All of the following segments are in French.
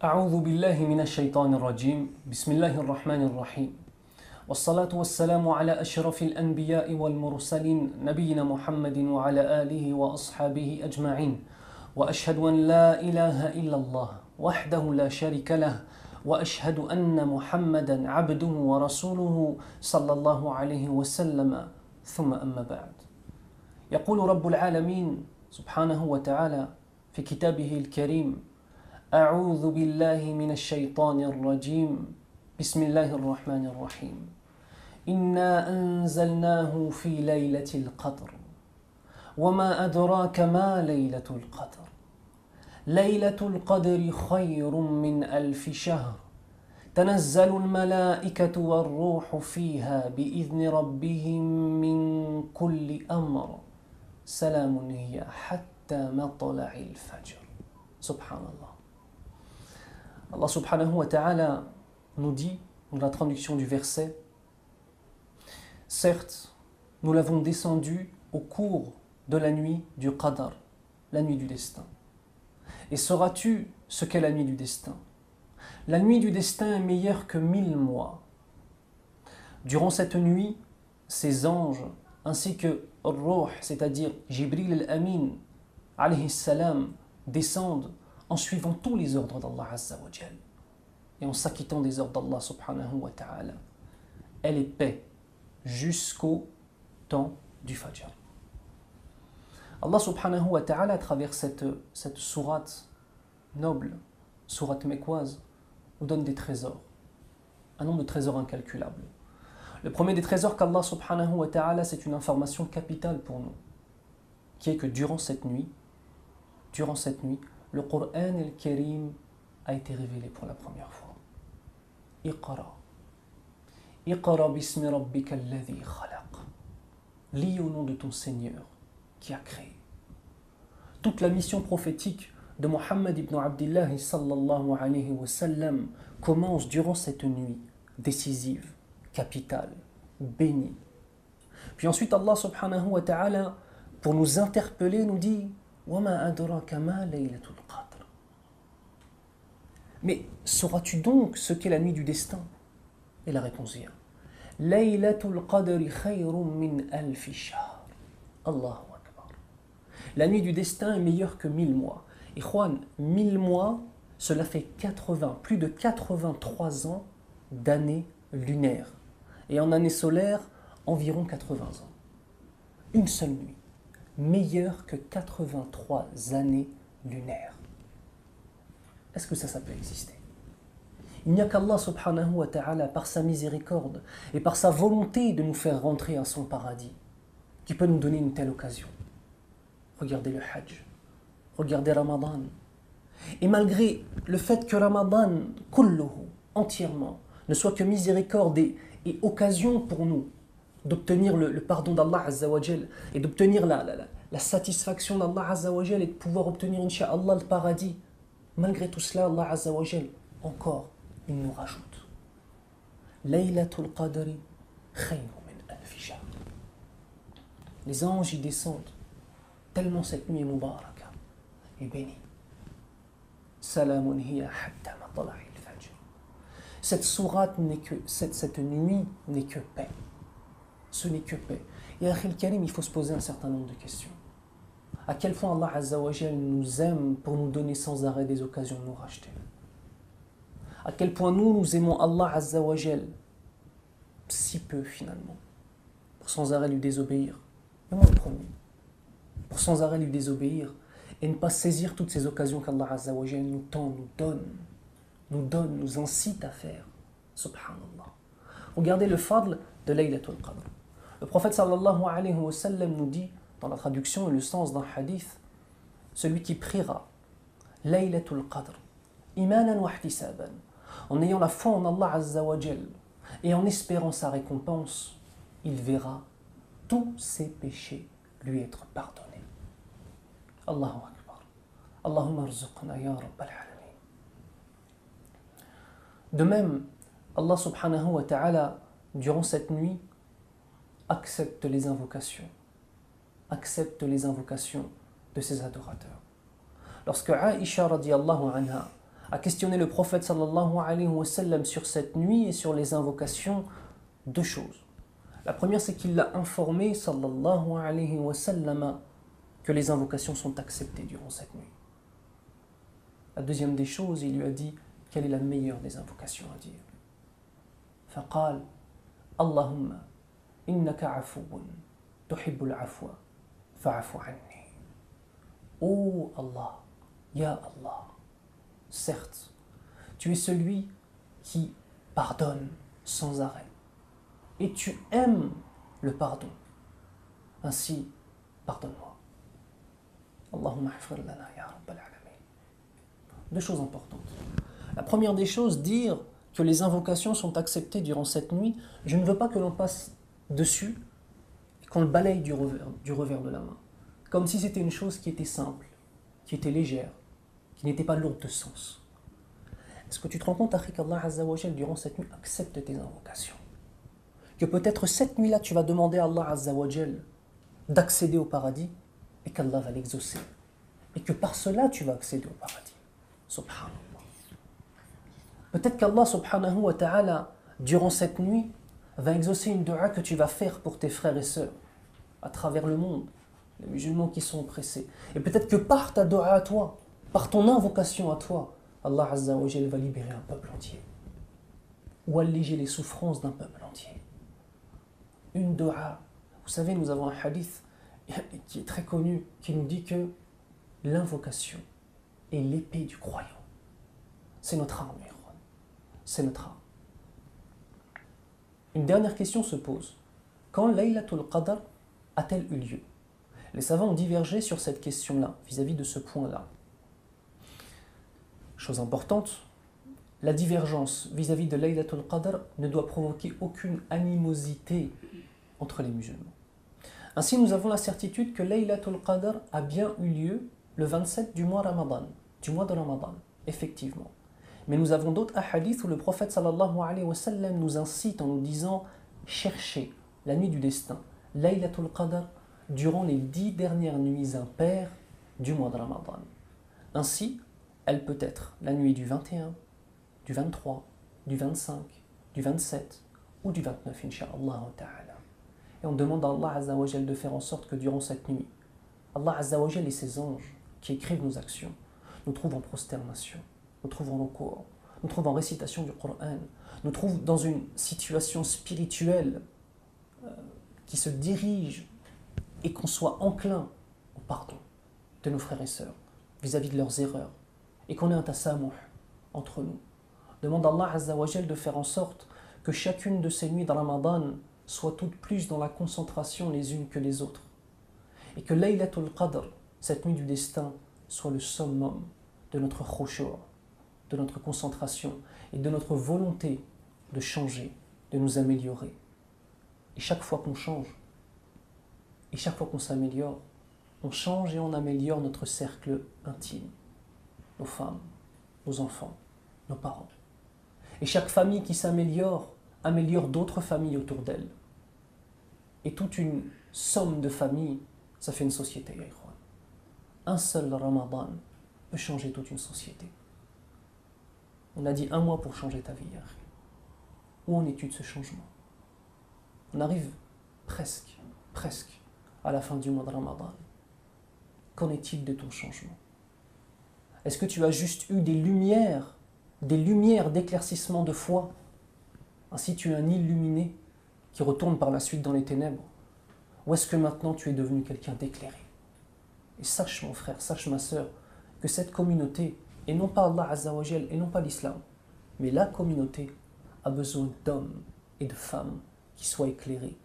أعوذ بالله من الشيطان الرجيم بسم الله الرحمن الرحيم والصلاة والسلام على أشرف الأنبياء والمرسلين نبينا محمد وعلى آله وأصحابه أجمعين وأشهد أن لا إله إلا الله وحده لا شريك له وأشهد أن محمدا عبده ورسوله صلى الله عليه وسلم ثم أما بعد يقول رب العالمين سبحانه وتعالى في كتابه الكريم أعوذ بالله من الشيطان الرجيم بسم الله الرحمن الرحيم إنا أنزلناه في ليلة القدر وما أدراك ما ليلة القدر ليلة القدر خير من ألف شهر تنزل الملائكة والروح فيها بإذن ربهم من كل أمر سلام هي حتى مطلع الفجر. سبحان الله. Allah subhanahu wa ta'ala nous dit, dans la traduction du verset, certes, nous l'avons descendu au cours de la nuit du Qadar, la nuit du destin. Et sauras-tu ce qu'est la nuit du destin? La nuit du destin est meilleure que 1000 mois. Durant cette nuit, ces anges, ainsi que Ruh, c'est-à-dire Jibril al-Amin, alayhi salam, descendent en suivant tous les ordres d'Allah Azza wa Jal et en s'acquittant des ordres d'Allah subhanahu wa ta'ala. Elle est paix jusqu'au temps du Fajr. Allah subhanahu wa ta'ala, à travers cette sourate noble, sourate mécoise, nous donne des trésors, un nombre de trésors incalculables. Le premier des trésors qu'Allah subhanahu wa ta'ala, c'est une information capitale pour nous, qui est que durant cette nuit, le Coran al-Karim a été révélé pour la première fois. Iqra. Iqra bismi rabbika alladhi khalaq. Lis au nom de ton Seigneur qui a créé. Toute la mission prophétique de Muhammad ibn Abdillah sallallahu alayhi wa sallam commence durant cette nuit décisive, capitale, bénie. Puis ensuite Allah subhanahu wa ta'ala, pour nous interpeller, nous dit وَمَا أَدْرَاكَ مَا لَيْلَةُ الْقَدْرِ. Mais sauras-tu donc ce qu'est la nuit du destin? Et la réponse vient. لَيْلَةُ الْقَدْرِ خَيْرٌ مِّنْ أَلْفِ شَهْرٍ. Allahu Akbar. La nuit du destin est meilleure que 1000 mois. Et Juan, 1000 mois, cela fait plus de 83 ans d'années lunaires. Et en année solaire, environ 80 ans. Une seule nuit. Meilleur que 83 années lunaires. Est-ce que ça peut exister? Il n'y a qu'Allah subhanahu wa ta'ala, par sa miséricorde et par sa volonté de nous faire rentrer à son paradis, qui peut nous donner une telle occasion. Regardez le Hajj, regardez Ramadan. Et malgré le fait que Ramadan, kulluhu, entièrement, ne soit que miséricorde et occasion pour nous d'obtenir le pardon d'Allah Azza wa Jal et d'obtenir la satisfaction d'Allah Azza wa Jal et de pouvoir obtenir, incha'Allah, le paradis. Malgré tout cela, Allah Azza wa Jal, encore, il nous rajoute. Laylatul Qadri khayrun min alfi shahr. Les anges y descendent, tellement cette nuit est mubaraka et bénie. Salamun hiya hatta matla'i al-fajr. Cette sourate n'est que, cette nuit n'est que paix. Ce n'est que paix. Et Akhil Karim, il faut se poser un certain nombre de questions. À quel point Allah Azza wa Jal nous aime pour nous donner sans arrêt des occasions de nous racheter. À quel point nous aimons Allah Azza wa Jal si peu finalement, pour sans arrêt lui désobéir. Et moi le premier. Pour sans arrêt lui désobéir et ne pas saisir toutes ces occasions qu'Allah Azza wa Jal nous tend, nous incite à faire. Subhanallah. Regardez le fadl de Laylatul Qadr. Le prophète sallallahu alayhi wa sallam nous dit, dans la traduction et le sens d'un hadith, celui qui priera Laylatul Qadr, imanan wa ihtisaban, en ayant la foi en Allah Azza wa Jal et en espérant sa récompense, il verra tous ses péchés lui être pardonnés. Allahu Akbar. Allahumma arzuqna ya Rabbal Alamin. De même, Allah subhanahu wa ta'ala, durant cette nuit, accepte les invocations de ses adorateurs. Lorsque Aïcha radiallahu anha a questionné le prophète sallallahu alayhi wa sallam sur cette nuit et sur les invocations, deux choses. La première, c'est qu'il l'a informé sallallahu alayhi wa sallam que les invocations sont acceptées durant cette nuit. La deuxième des choses, il lui a dit quelle est la meilleure des invocations à dire. فقال اللهم إنك عفو تحب العفو فاعف عني. Oh Allah, Ya Allah, certes, tu es celui qui pardonne sans arrêt et tu aimes le pardon. Ainsi, pardonne-moi. Allahumma hafir lana ya rabbal alamin. Deux choses importantes. La première des choses, dire que les invocations sont acceptées durant cette nuit, je ne veux pas que l'on passe dessus et qu'on le balaye du revers de la main. Comme si c'était une chose qui était simple, qui était légère, qui n'était pas lourde de sens. Est-ce que tu te rends compte, Akhi, qu'Allah Azza wa Jal, durant cette nuit, accepte tes invocations? Que peut-être cette nuit-là, tu vas demander à Allah Azza wa Jal d'accéder au paradis et qu'Allah va l'exaucer. Et que par cela, tu vas accéder au paradis. Subhanallah. Peut-être qu'Allah subhanahu wa ta'ala, durant cette nuit, va exaucer une dua que tu vas faire pour tes frères et sœurs à travers le monde, les musulmans qui sont oppressés. Et peut-être que par ta dua à toi, par ton invocation à toi, Allah Azza wa Jal va libérer un peuple entier ou alléger les souffrances d'un peuple entier. Une dua. Vous savez, nous avons un hadith qui est très connu, qui nous dit que l'invocation est l'épée du croyant. C'est notre arme, c'est notre arme. Une dernière question se pose. Quand Laylatul Qadr a-t-elle eu lieu? Les savants ont divergé sur cette question-là, vis-à-vis de ce point-là. Chose importante, la divergence vis-à-vis de Laylatul Qadr ne doit provoquer aucune animosité entre les musulmans. Ainsi, nous avons la certitude que Laylatul Qadr a bien eu lieu le 27 du mois Ramadan, effectivement. Mais nous avons d'autres hadiths où le prophète sallallahu alayhi wa sallam nous incite en nous disant « Cherchez la nuit du destin, Laylatul Qadr, durant les 10 dernières nuits impaires du mois de Ramadan. » Ainsi, elle peut être la nuit du 21, du 23, du 25, du 27 ou du 29, incha'Allah ta'ala. Et on demande à Allah Azza wa Jal de faire en sorte que durant cette nuit, Allah Azza wa Jal et ses anges qui écrivent nos actions nous trouvent en prosternation, nous trouvent en recours, nous trouvent en récitation du Coran, nous trouvent dans une situation spirituelle qui se dirige et qu'on soit enclin au pardon de nos frères et sœurs vis-à-vis de leurs erreurs et qu'on ait un tasammuh entre nous. Demande à Allah Azza wa Jal de faire en sorte que chacune de ces nuits de Ramadan soit toutes plus dans la concentration les unes que les autres et que Laylatul Qadr, cette nuit du destin, soit le summum de notre khushu', de notre concentration et de notre volonté de changer, de nous améliorer. Et chaque fois qu'on change, et chaque fois qu'on s'améliore, on change et on améliore notre cercle intime, nos femmes, nos enfants, nos parents. Et chaque famille qui s'améliore, améliore d'autres familles autour d'elle. Et toute une somme de familles, ça fait une société. Un seul Ramadan peut changer toute une société. On a dit 1 mois pour changer ta vie. Où en es-tu de ce changement? On arrive presque à la fin du mois de Ramadan. Qu'en est-il de ton changement? Est-ce que tu as juste eu des lumières d'éclaircissement de foi? Ainsi tu es un illuminé qui retourne par la suite dans les ténèbres? Ou est-ce que maintenant tu es devenu quelqu'un d'éclairé? Et sache mon frère, sache ma sœur, que cette communauté, et non pas Allah Azza wa Jal, et non pas l'islam, mais la communauté a besoin d'hommes et de femmes qui soient éclairés,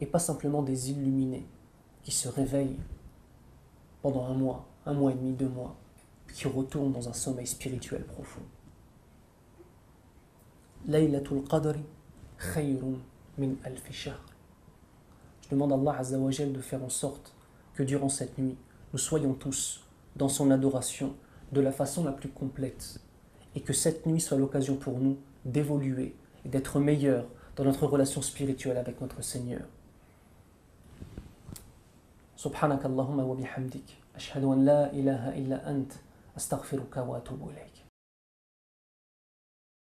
et pas simplement des illuminés qui se réveillent pendant 1 mois, 1 mois et demi, 2 mois, puis qui retournent dans un sommeil spirituel profond. Laylatul Qadri khayrun min alfi shahr. Je demande à Allah Azza wa Jal de faire en sorte que durant cette nuit, nous soyons tous dans son adoration de la façon la plus complète et que cette nuit soit l'occasion pour nous d'évoluer et d'être meilleurs dans notre relation spirituelle avec notre Seigneur. Subhanakallahumma wa bihamdik ashhadu an la ilaha illa ant astaghfiruka wa atubu ilayk.